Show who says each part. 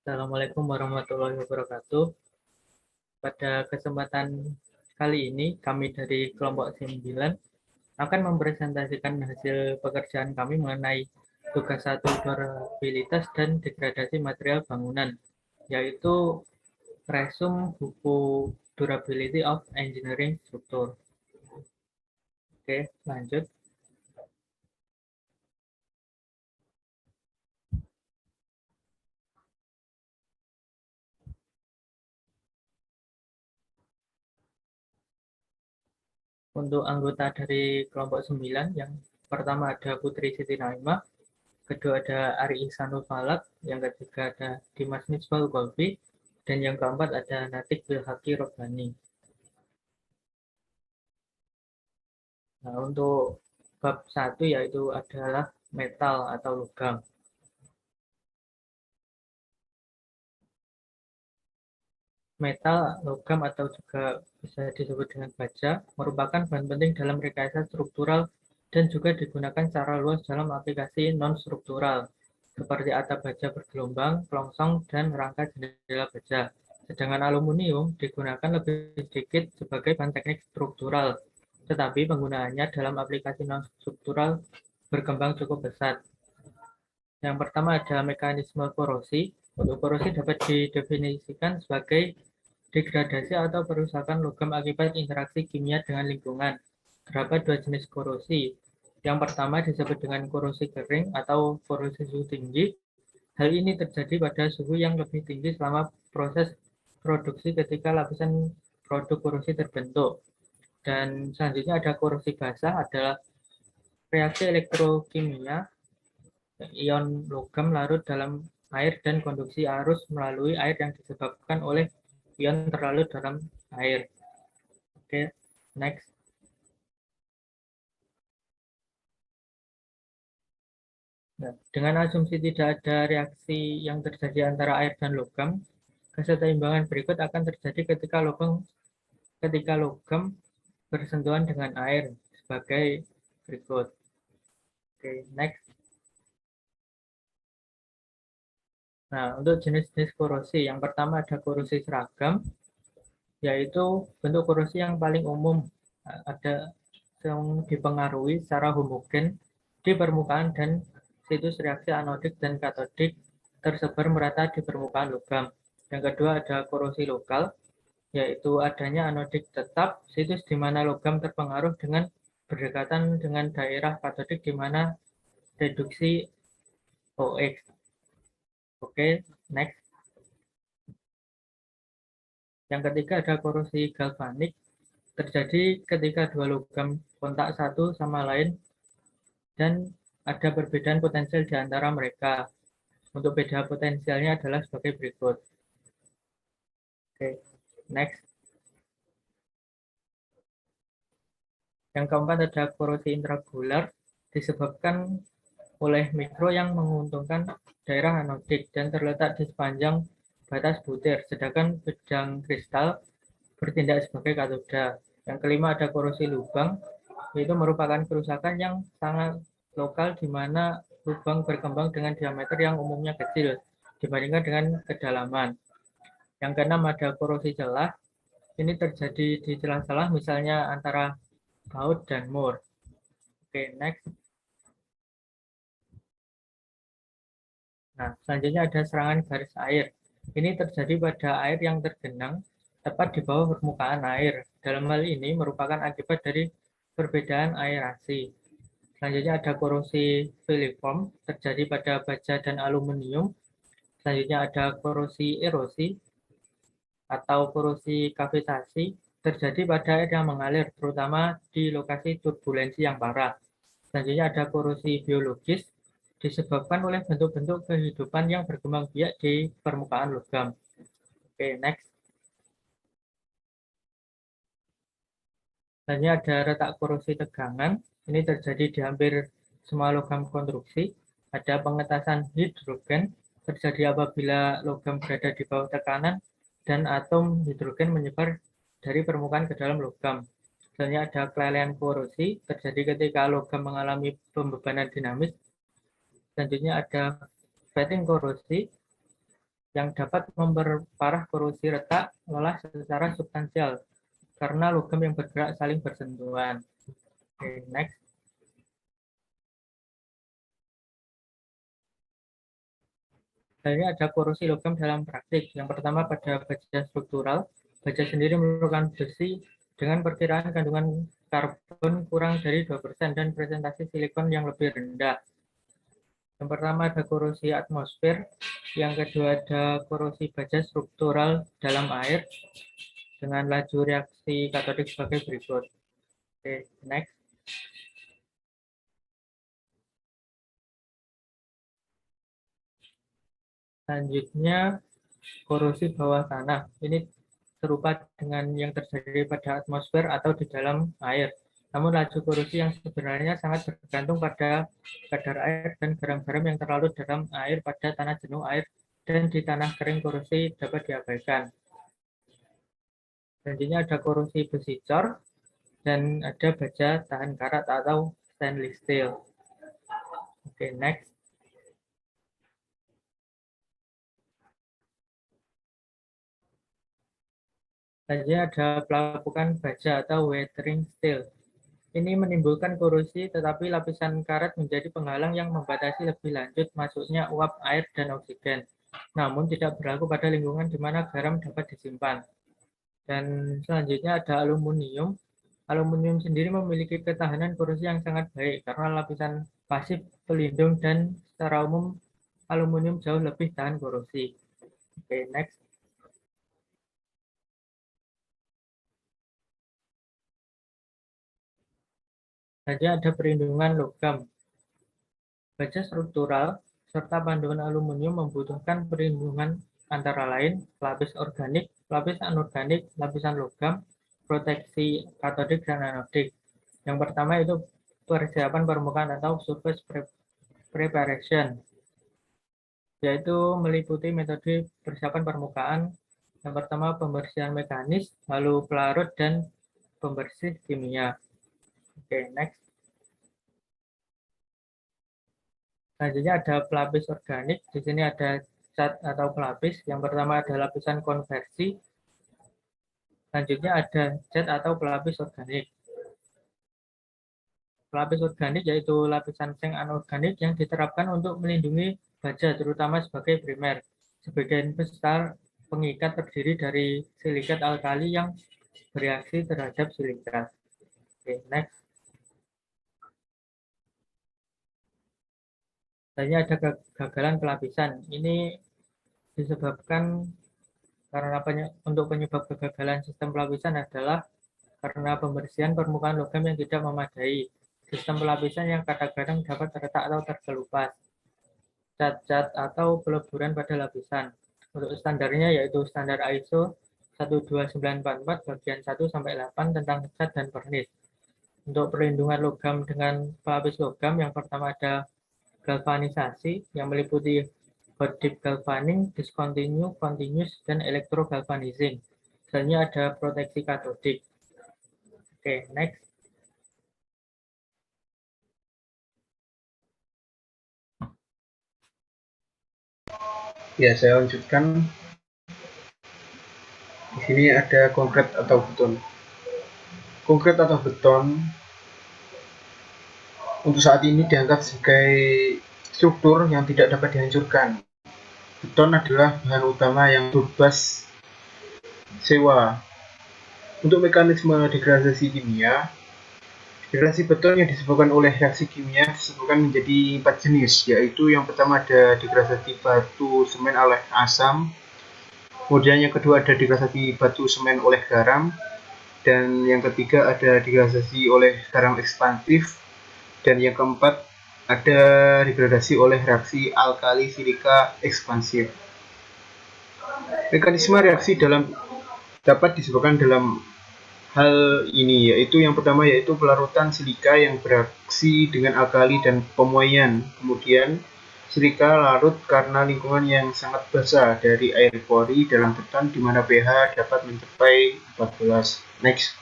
Speaker 1: Assalamualaikum warahmatullahi wabarakatuh. Pada kesempatan kali ini, kami dari kelompok 9 akan mempresentasikan hasil pekerjaan kami mengenai tugas 1 durabilitas dan degradasi material bangunan, yaitu resume buku Durability of Engineering Structure. Oke, lanjut. Untuk anggota dari kelompok 9, yang pertama ada Putri Siti Naimah, kedua ada Ari Ihsanul Falak, yang ketiga ada Dimas Misbahul Kolbi, dan yang keempat ada Natik Bilhaki Robbani. Nah, untuk bab 1 yaitu adalah metal atau logam. Metal, logam atau juga bisa disebut dengan baja, merupakan bahan penting dalam rekayasa struktural dan juga digunakan secara luas dalam aplikasi non-struktural, seperti atap baja bergelombang, pelongsong, dan rangka jendela baja. Sedangkan aluminium digunakan lebih sedikit sebagai bahan teknik struktural, tetapi penggunaannya dalam aplikasi non-struktural berkembang cukup pesat. Yang pertama ada mekanisme korosi. Untuk korosi dapat didefinisikan sebagai degradasi atau perusakan logam akibat interaksi kimia dengan lingkungan. Terdapat dua jenis korosi. Yang pertama disebut dengan korosi kering atau korosi suhu tinggi. Hal ini terjadi pada suhu yang lebih tinggi selama proses produksi ketika lapisan produk korosi terbentuk. Dan selanjutnya ada korosi basah, adalah reaksi elektrokimia ion logam larut dalam air dan konduksi arus melalui air yang disebabkan oleh ion terlarut dalam air. Oke, next. Nah, dengan asumsi tidak ada reaksi yang terjadi antara air dan logam, keseimbangan berikut akan terjadi ketika logam bersentuhan dengan air sebagai berikut. Oke, next. Nah, untuk jenis-jenis korosi, yang pertama ada korosi seragam, yaitu bentuk korosi yang paling umum ada yang dipengaruhi secara homogen di permukaan dan situs reaksi anodik dan katodik tersebar merata di permukaan logam. Yang kedua ada korosi lokal, yaitu adanya anodik tetap, situs di mana logam terpengaruh dengan berdekatan dengan daerah katodik di mana reduksi OX. Oke, next. Yang ketiga ada korosi galvanik, terjadi ketika dua logam kontak satu sama lain dan ada perbedaan potensial di antara mereka. Untuk beda potensialnya adalah sebagai berikut. Oke, next. Yang keempat ada korosi intragular, disebabkan oleh mikro yang menguntungkan daerah anodik dan terletak di sepanjang batas butir, sedangkan bidang kristal bertindak sebagai katoda. Yang kelima ada korosi lubang, yaitu merupakan kerusakan yang sangat lokal di mana lubang berkembang dengan diameter yang umumnya kecil dibandingkan dengan kedalaman. Yang keenam ada korosi celah, ini terjadi di celah-celah misalnya antara baut dan mur. Oke, next. Nah, selanjutnya ada serangan garis air. Ini terjadi pada air yang tergenang tepat di bawah permukaan air. Dalam hal ini merupakan akibat dari perbedaan aerasi. Selanjutnya ada korosi filiform, terjadi pada baja dan aluminium. Selanjutnya ada korosi erosi atau korosi kavitasi, terjadi pada air yang mengalir, terutama di lokasi turbulensi yang parah. Selanjutnya ada korosi biologis, disebabkan oleh bentuk-bentuk kehidupan yang berkembang biak di permukaan logam. Oke, next. Selanjutnya ada retak korosi tegangan. Ini terjadi di hampir semua logam konstruksi. Ada pengetasan hidrogen, terjadi apabila logam berada di bawah tekanan dan atom hidrogen menyebar dari permukaan ke dalam logam. Selanjutnya ada kelelehan korosi, terjadi ketika logam mengalami pembebanan dinamis. Selanjutnya ada fatting korosi, yang dapat memperparah korosi retak lelah secara substansial karena logam yang bergerak saling bersentuhan. Oke, next. Dan ini ada korosi logam dalam praktik. Yang pertama pada baja struktural. Baja sendiri merupakan besi dengan perkiraan kandungan karbon kurang dari 2% dan presentasi silikon yang lebih rendah. Yang pertama ada korosi atmosfer, yang kedua ada korosi baja struktural dalam air dengan laju reaksi katodik sebagai berikut. Oke, next. Selanjutnya korosi bawah tanah. Ini serupa dengan yang terjadi pada atmosfer atau di dalam air. Namun laju korosi yang sebenarnya sangat bergantung pada kadar air dan garam-garam yang terlalu dalam air pada tanah jenuh air dan di tanah kering korosi dapat diabaikan. Selanjutnya ada korosi besi cor dan ada baja tahan karat atau stainless steel. Oke, next. Selanjutnya ada pelapukan baja atau weathering steel. Ini menimbulkan korosi, tetapi lapisan karat menjadi penghalang yang membatasi lebih lanjut masuknya uap air dan oksigen. Namun tidak berlaku pada lingkungan di mana garam dapat disimpan. Dan selanjutnya ada aluminium. Aluminium sendiri memiliki ketahanan korosi yang sangat baik karena lapisan pasif pelindung dan secara umum aluminium jauh lebih tahan korosi. Oke, next. Selanjutnya ada perlindungan logam. Baja struktural serta panduan aluminium membutuhkan perlindungan antara lain pelapis organik, pelapis anorganik, lapisan logam, proteksi katodik dan anodik. Yang pertama itu persiapan permukaan atau surface preparation, yaitu meliputi metode persiapan permukaan. Yang pertama pembersihan mekanis, lalu pelarut dan pembersih kimia. Oke, next. Selanjutnya ada pelapis organik. Di sini ada cat atau pelapis. Yang pertama ada lapisan konversi. Selanjutnya ada cat atau pelapis organik. Pelapis organik yaitu lapisan seng anorganik yang diterapkan untuk melindungi baja, terutama sebagai primer. Sebagian besar pengikat terdiri dari silikat alkali yang bereaksi terhadap silikat. Oke, next. Selanjutnya ada kegagalan pelapisan. Ini disebabkan karena untuk penyebab kegagalan sistem pelapisan adalah karena pembersihan permukaan logam yang tidak memadai, sistem pelapisan yang kadang-kadang dapat terletak atau terkelupas, cat-cat atau peleburan pada lapisan. Untuk standarnya yaitu standar ISO 12944 bagian 1-8 tentang cat dan vernis. Untuk perlindungan logam dengan pelapis logam, yang pertama ada galvanisasi yang meliputi hot dip galvaning, discontinue, continuous, dan electrogalvanizing. Selanjutnya ada proteksi katodik. Oke, next.
Speaker 2: Ya, saya lanjutkan. Di sini ada konkret atau beton. Konkret atau beton untuk saat ini dianggap sebagai struktur yang tidak dapat dihancurkan. Beton adalah bahan utama yang bebas sewa. Untuk mekanisme degradasi kimia, degradasi beton yang disebabkan oleh reaksi kimia disebutkan menjadi 4 jenis, yaitu yang pertama ada degradasi batu semen oleh asam, kemudian yang kedua ada degradasi batu semen oleh garam, dan yang ketiga ada degradasi oleh garam ekspansif, dan yang keempat ada degradasi oleh reaksi alkali silika ekspansif. Mekanisme reaksi dapat disebutkan dalam hal ini, yaitu yang pertama yaitu pelarutan silika yang bereaksi dengan alkali dan pemuaian. Kemudian silika larut karena lingkungan yang sangat basah dari air pori dalam beton di mana pH dapat mencapai 14. Next.